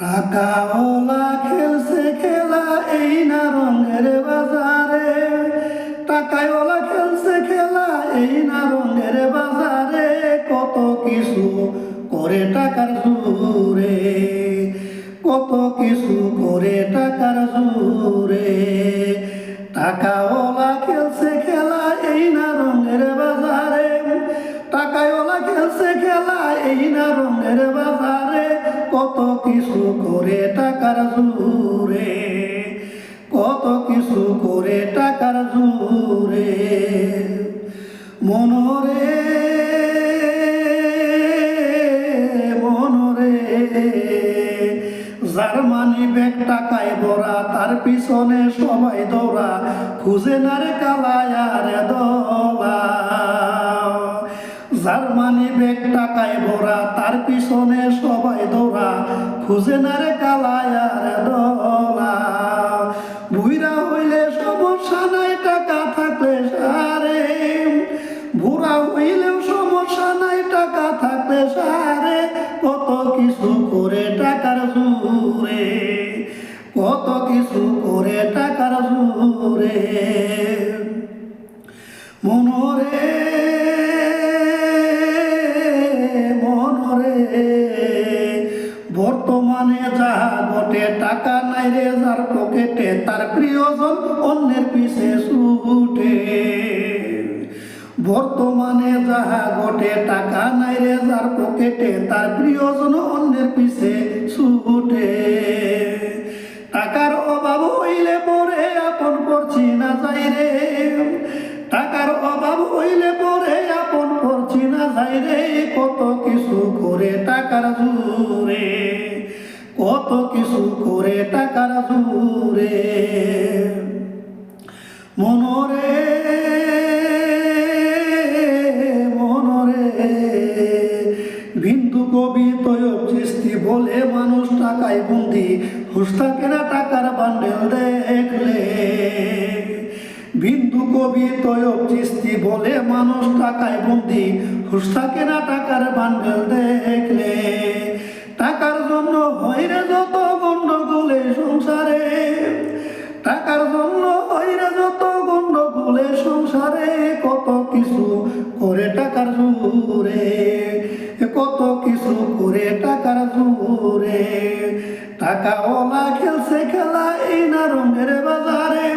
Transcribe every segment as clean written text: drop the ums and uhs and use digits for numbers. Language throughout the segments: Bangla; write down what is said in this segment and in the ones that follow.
টাকাওয়ালা খেলছে খেলা এই না রঙের বাজারে, টাকাওয়ালা খেলছে খেলা এই না রঙের বাজারে, কত কিছু করে টাকার জোরে, কত কিছু করে টাকার জোরে। টাকাওয়ালা খেলছে খেলা এই না রঙের বাজারে, টাকাওয়ালা খেলছে খেলা এই না রঙের বাজারে, কত কিছু করে টাকার জোরে, কত কিছু করে টাকার জোরে। মনরে মনরে জার্মানি ব্যাগ টাকায় ভরা, তার পিছনে সবাই দৌড়া, খুঁজে না রে কালায়ার দলা। জার্মানি ব্যাগ টাকায় ভরা, তার পিছনে সবাই দৌড়া, খুঁজে না রে কালায়ার দলা। বুইরা হইলে সমস্যা নাই, টাকা থাকলে সারে, বুড়া হইলেও সমস্যা নাই, টাকা থাকলে সারে, কত কিছু করে টাকার জোরে, কত কিছু করে টাকার জোরে। মনরে মনরে বর্তমানে যাহা ঘটে, টাকা নাই রে যার পকেটে, তার প্রিয়জন অন্যের পিছে ছুটে। বর্তমানে যাহা ঘটে, টাকা নাই রে যার পকেটে, তার প্রিয়জন অন্যের পিছে ছুটে। টাকার অভাব হইলে পরে আপন পড়ছি না যাই রে, টাকার অভাব হইলে পরে আপন পড়ছি না যাই রে, কত কিছু করে টাকার জোরে, কত কিছু করে টাকার জোরে। মনরে মনরে বিন্দু কবি তৈয়ব চিস্তি বলে, মানুষ টাকায় বন্দি, হুঁশ থাকে না টাকার বান্ডেল দেখলে। বিন্দু কবি তৈয়ব চিস্তি বলে, মানুষ টাকায় বন্দি, হুঁশ থাকে না টাকার বান্ডেল দেখলে। টাকার জন্য হইরে যত গন্ডগোলে সংসারে, টাকার জন্য হইরে যত গন্ডগোলে সংসারে, কত কিছু করে টাকার জোরে, কত কিছু করে টাকার জোরে। টাকাওয়ালা খেলছে খেলা এই না রঙের বাজারে,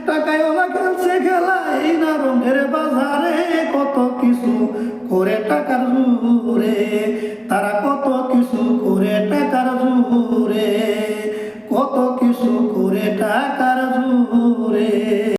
টাকাওয়ালা খেলছে খেলা এই না রঙের বাজারে, কত কিছু করে টাকার জোরে, তারা কত কিছু করে টাকার জোরে।